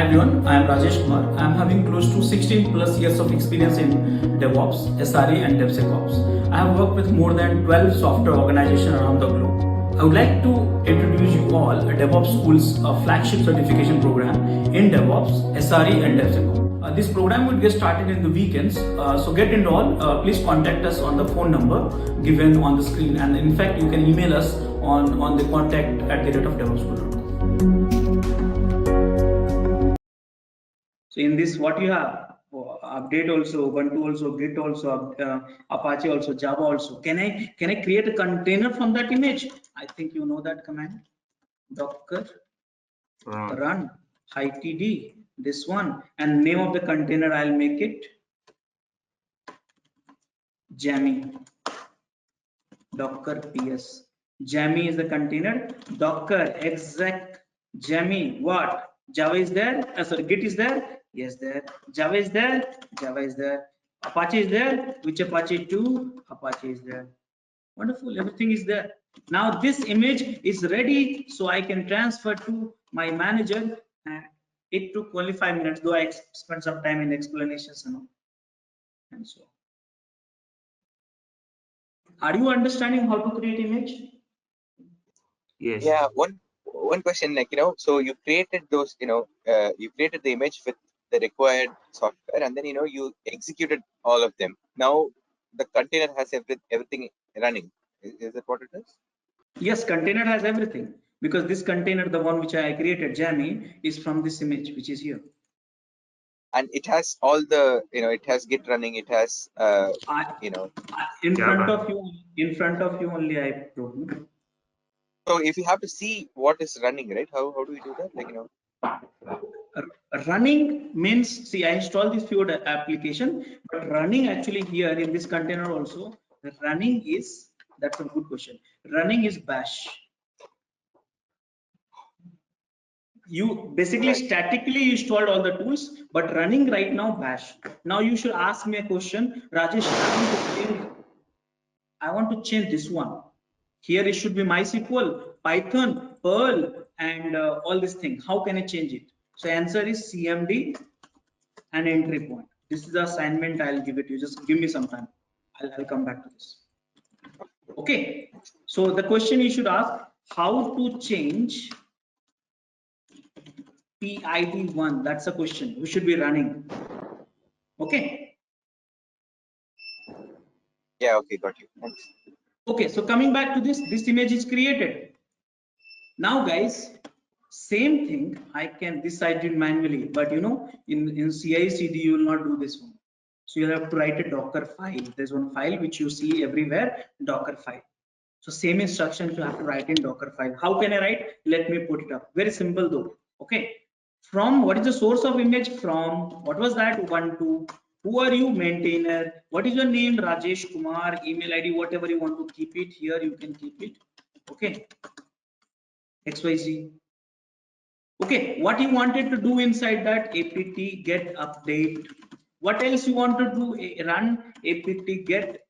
Hi everyone, I am Rajesh Kumar. I am having close to 16 plus years of experience in DevOps, SRE and DevSecOps. I have worked with more than 12 software organizations around the globe. I would like to introduce you all a DevOps School's flagship certification program in DevOps, SRE and DevSecOps. This program will get started in the weekends, so get enrolled. Please contact us on the phone number given on the screen, and in fact you can email us on the contact@DevOpsSchool.com. So in this, what you have, update also, Ubuntu also, Git also, Apache also, Java also. Can I create a container from that image? I think you know that command. Docker run -td, this one, and name of the container I'll make it Jammy. Docker ps. Jammy is the container. Docker exec Jammy. What? Java is there? Sorry, Git is there? Yes, there. Java is there? Java is there. Apache is there? Which Apache 2? Apache is there. Wonderful, everything is there. Now this image is ready, so I can transfer to my manager. And it took only 5 minutes, though I spent some time in explanations and so on. Are you understanding how to create image? Yes. Yeah, one question, like, so you created those, you created the image with the required software, and then you executed all of them. Now the container has everything running. Is that what it is? Yes, container has everything, because this container, the one which I created, Jammy, is from this image which is here. And it has all the, it has Git running, it has in Java. front of you only I wrote. So if you have to see what is running, right, how do we do that? Like, running means, see, I installed this few application, but running actually here in this container also, running is, that's a good question. Running is bash. You basically statically installed all the tools, but running right now bash. Now you should ask me a question, Rajesh, I want to change this one. Here it should be MySQL, Python, Perl, and all this thing. How can I change it? So answer is CMD and entry point. This is the assignment I'll give it to you. Just give me some time. I'll come back to this. Okay. So the question you should ask, how to change PID1? That's a question. We should be running. Okay. yeah, okay, got you. Thanks. Okay, so coming back to this image is created. Now guys, same thing, this I did manually, but in CI/CD you will not do this one. So you have to write a Docker file. There's one file which you see everywhere, Docker file. So same instructions you have to write in Docker file. How can I write? Let me put it up. Very simple though. Okay. From what is the source of image? From what was that? Ubuntu. Who are you? Maintainer. What is your name? Rajesh Kumar. Email ID, whatever you want to keep it here, you can keep it. Okay. XYZ. Okay, what you wanted to do inside that? Apt get update. What else you want to do? Run apt get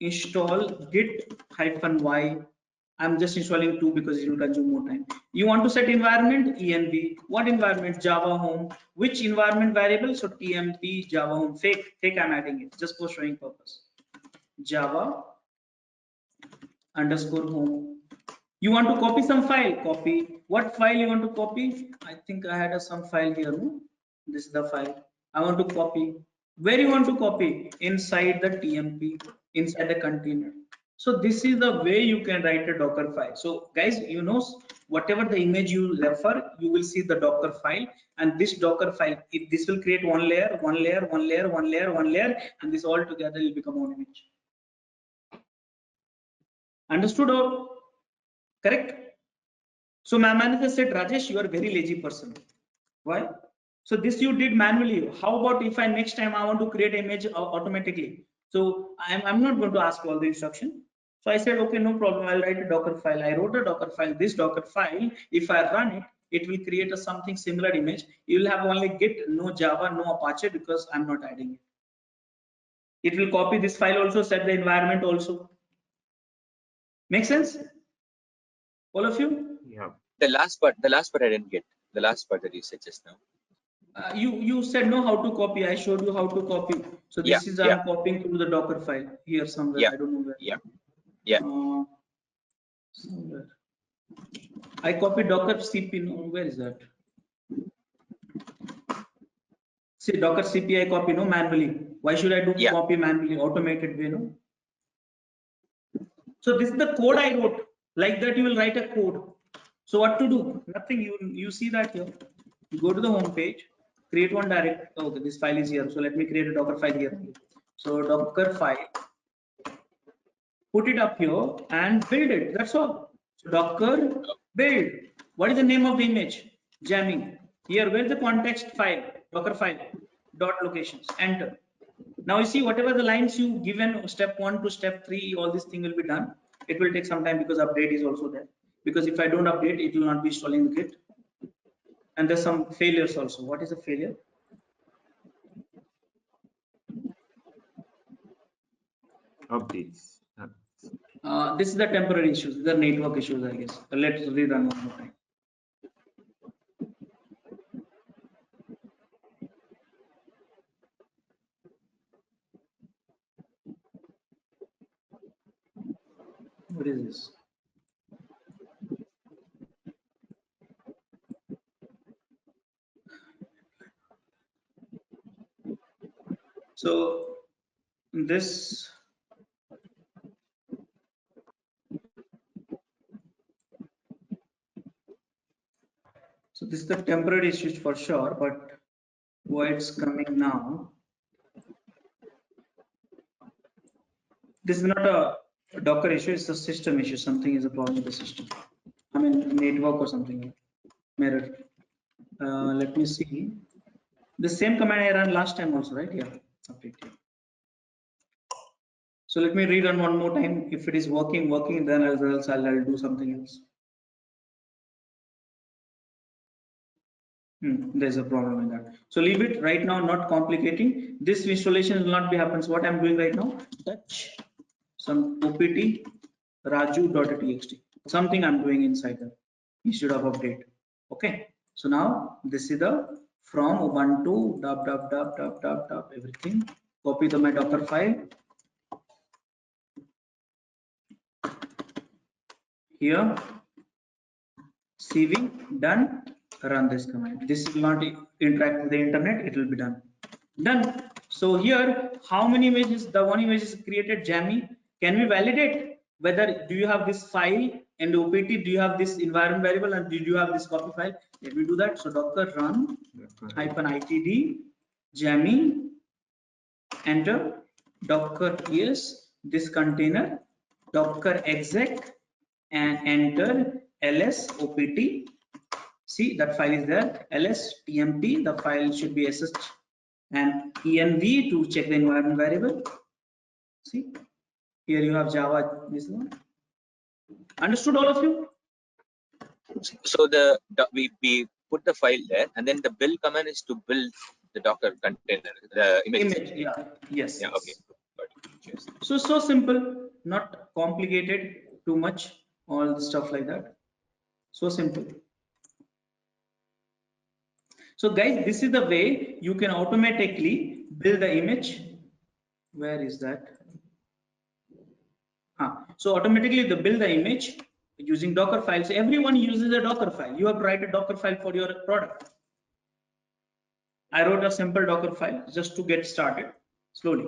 install git -y. I'm just installing 2 because it will consume more time. You want to set environment? env. What environment? Java home. Which environment variable? So tmp java home. Fake I'm adding it just for showing purpose. Java _home. You want to copy some file? Copy. What file you want to copy? I think I had some file here. No? This is the file I want to copy. Where you want to copy? Inside the tmp, inside the container. So this is the way you can write a Docker file. So guys, whatever the image you refer, you will see the Docker file, and this Docker file, this will create one layer, and this all together will become one image. Understood or correct? So my manager said, Rajesh, you are a very lazy person. Why? So this you did manually. How about if I next time I want to create image automatically? So I'm not going to ask all the instruction. So I said, okay, no problem. I'll write a Docker file. I wrote a Docker file. This Docker file, if I run it, it will create a something similar image. You will have only Git, no Java, no Apache, because I'm not adding it. It will copy this file also, set the environment also. Make sense? All of you? Yeah. The last part I didn't get. The last part that you said just now. You said no how to copy. I showed you how to copy. So this is I'm copying through the Docker file here somewhere. I don't know where. Somewhere. I copied Docker CP. No, where is that? See, Docker CP I copy no manually. Why should I do copy manually? Automated way, no? So this is the code I wrote. Like that, you will write a code. So what to do? Nothing. You see that here. You go to the home page, create one direct. Okay, this file is here. So let me create a Docker file here. So Docker file, put it up here and build it. That's all. So Docker build. What is the name of the image? Jamming. Here, where's the context file? Docker file. Dot locations. Enter. Now you see whatever the lines you given step 1 to step 3, all this thing will be done. It will take some time because update is also there. Because if I don't update, it will not be installing the Git. And there's some failures also. What is a failure? Updates. This is the temporary issues. These are network issues, I guess. Let's rerun one more time. What is this? So this is the temporary issues for sure, but why it's coming now? This is not a Docker issue, it's a system issue. Something is a problem with the system. I mean network or something. Mirror. Let me see. The same command I ran last time also, right? Yeah. Update. So let me rerun one more time. If it is working, then else I'll do something else. There's a problem in that. So leave it right now, not complicating. This installation will not be happens. What I'm doing right now, touch some opt raju.txt. Something I'm doing inside that instead of update. Okay. So now this is the from Ubuntu everything. Copy the my Docker file. Here, CV done. Run this command. This will not interact with the internet. It will be done. Done. So here, how many images? The one image is created. Jammy. Can we validate whether do you have this file and opt? Do you have this environment variable and did you have this copy file? Let me do that. So Docker run -itd Jammy. Enter. Docker is this container. Docker exec and enter ls opt. See that file is there. ls tmp. The file should be sh and env to check the environment variable. See here you have Java. This one. Understood all of you? So we put the file there, and then the build command is to build the Docker container, the image. Yeah. Yes. Yeah. Okay. Yes. So simple, not complicated too much. All the stuff like that. So simple. So guys, this is the way you can automatically build the image. Where is that? So automatically the build the image using Docker files. Everyone uses a Docker file. You have to write a Docker file for your product. I wrote a simple Docker file just to get started slowly.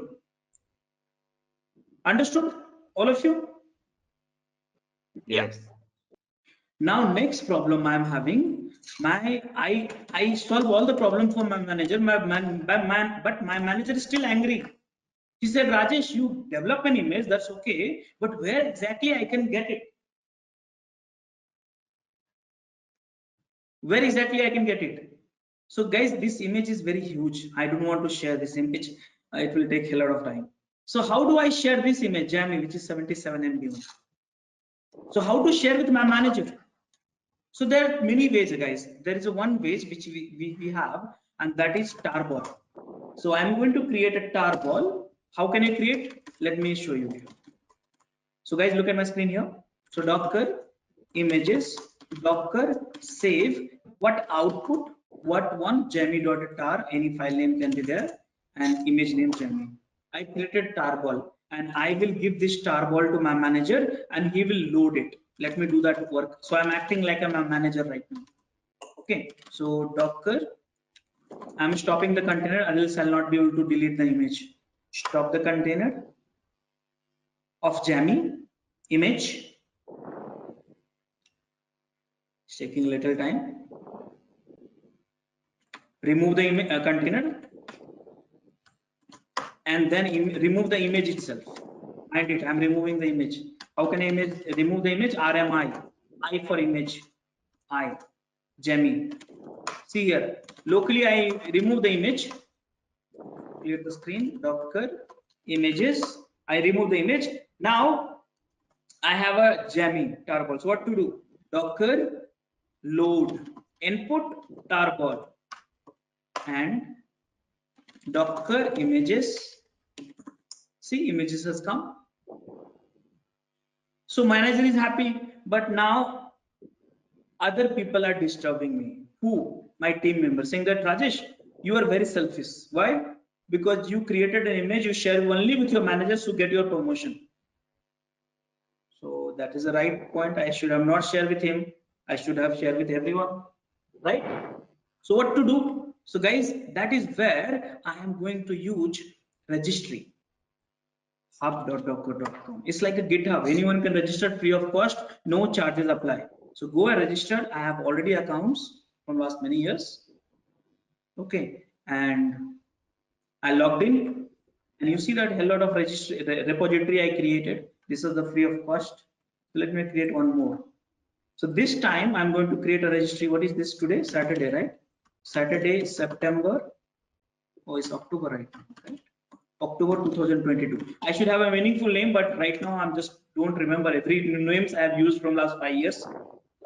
Understood, all of you? Yes. Now next problem I am having. I solve all the problem for my manager. But my manager is still angry. He said, Rajesh, you develop an image, that's okay, but where exactly I can get it? Where exactly I can get it? So guys, this image is very huge. I don't want to share this image. It will take a lot of time. So how do I share this image, Jammy, which is 77 MB? So how to share with my manager? So there are many ways, guys. There is a one way which we have, and that is tarball. So I'm going to create a tarball. How can I create? Let me show you here. So guys, look at my screen here. So Docker images, Docker save What output? What one? Jammy.tar, any file name can be there, and image name Jammy. I created tarball, and I will give this tarball to my manager, and he will load it. Let me do that work. So I'm acting like I'm a manager right now. Okay, so Docker, I'm stopping the container, else I'll not be able to delete the image. Stop the container of Jammy image. It's taking a little time. Remove the container, and then remove the image itself. Mind it, I'm removing the image. How can I remove the image? RMI, I for image, I, Jammy. See here, locally I remove the image, clear the screen, Docker, images, I remove the image. Now I have a Jammy tarball. So what to do? Docker load input tarball and Docker images. See, images has come. So manager is happy, but now other people are disturbing me. Who? My team members, saying that Rajesh, you are very selfish. Why? Because you created an image you share only with your managers to get your promotion. So that is the right point. I should have not shared with him. I should have shared with everyone, right? So what to do? So guys, that is where I am going to use registry. hub.docker.com. It's like a GitHub. Anyone can register free of cost, no charges apply. So go and register. I have already accounts from last many years. Okay, and I logged in, and you see that a lot of repository I created. This is the free of cost. So let me create one more. So this time I'm going to create a registry. What is this today? Saturday, right? Saturday, September. Oh, it's October right now. Okay. October 2022. I should have a meaningful name, but right now I'm just don't remember every names I have used from last 5 years.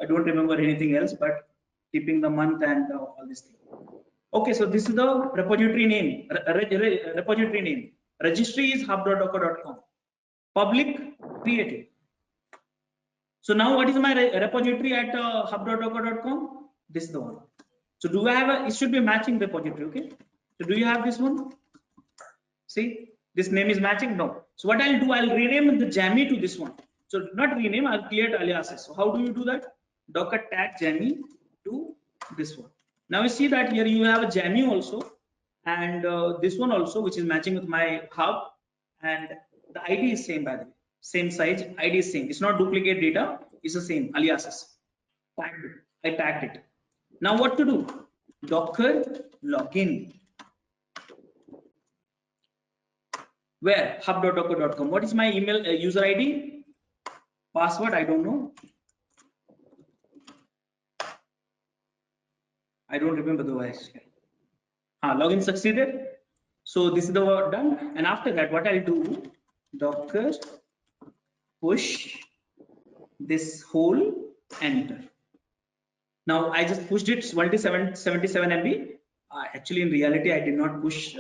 I don't remember anything else, but keeping the month and all this thing. Okay, so this is the repository name. Repository name. Registry is hub.docker.com. Public created. So now what is my repository at hub.docker.com? This is the one. So do I have a? It should be matching repository. Okay. So do you have this one? See, this name is matching. No. So what I'll do, I'll rename the Jammy to this one. So not rename, I'll create aliases. So how do you do that? Docker tag Jammy to this one. Now you see that here you have a Jammy also, and this one also, which is matching with my hub, and the ID is same by the way, same size, ID is same. It's not duplicate data, it's the same aliases. Tagged it. I tagged it. Now what to do? Docker login. Where? hub.docker.com. What is my email user ID? Password? I don't know. I don't remember the voice. Login succeeded. So this is the work done. And after that, what I'll do? Docker push this whole enter. Now I just pushed it 77 MB. Actually, in reality, I did not push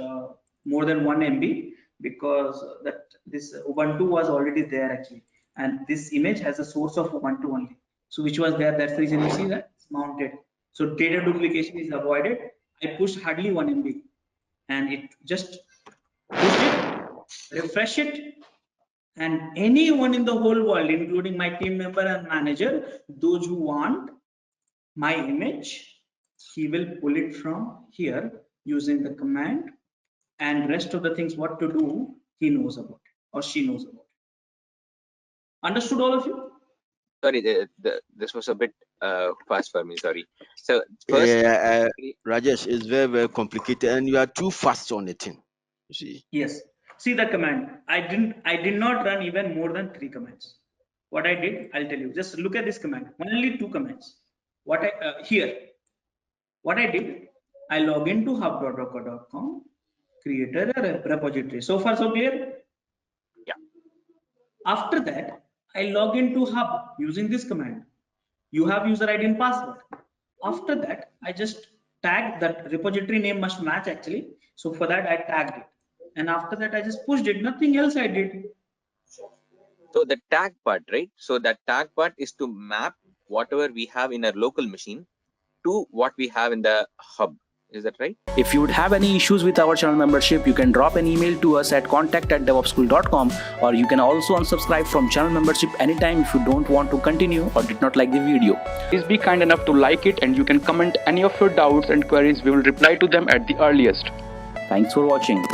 more than 1 MB because that this Ubuntu was already there actually, and this image has a source of Ubuntu only. So which was there. That's the reason you see that it's mounted. So data duplication is avoided. I pushed hardly 1 MB, and it just pushed it, refresh it, and anyone in the whole world, including my team member and manager, those who want my image, he will pull it from here using the command, and rest of the things what to do he knows about it or she knows about it. Understood all of you? Sorry, this was a bit fast for me. Sorry. So first, Rajesh, is very, very complicated, and you are too fast on the thing. You see. Yes. See the command. I did not run even more than 3 commands. What I did, I'll tell you. Just look at this command. Only 2 commands. What I here. What I did, I log into hub.docker.com, created a repository. So far, so clear? Yeah. After that, I log into hub using this command. You have user ID and password. After that, I just tagged that repository name must match actually. So for that, I tagged it. And after that, I just pushed it. Nothing else I did. So the tag part, right? So that tag part is to map whatever we have in our local machine to what we have in the hub. Is that right? If you would have any issues with our channel membership, you can drop an email to us at contact@devopsschool.com, or you can also unsubscribe from channel membership anytime if you don't want to continue or did not like the video. Please be kind enough to like it, and you can comment any of your doubts and queries. We will reply to them at the earliest. Thanks for watching.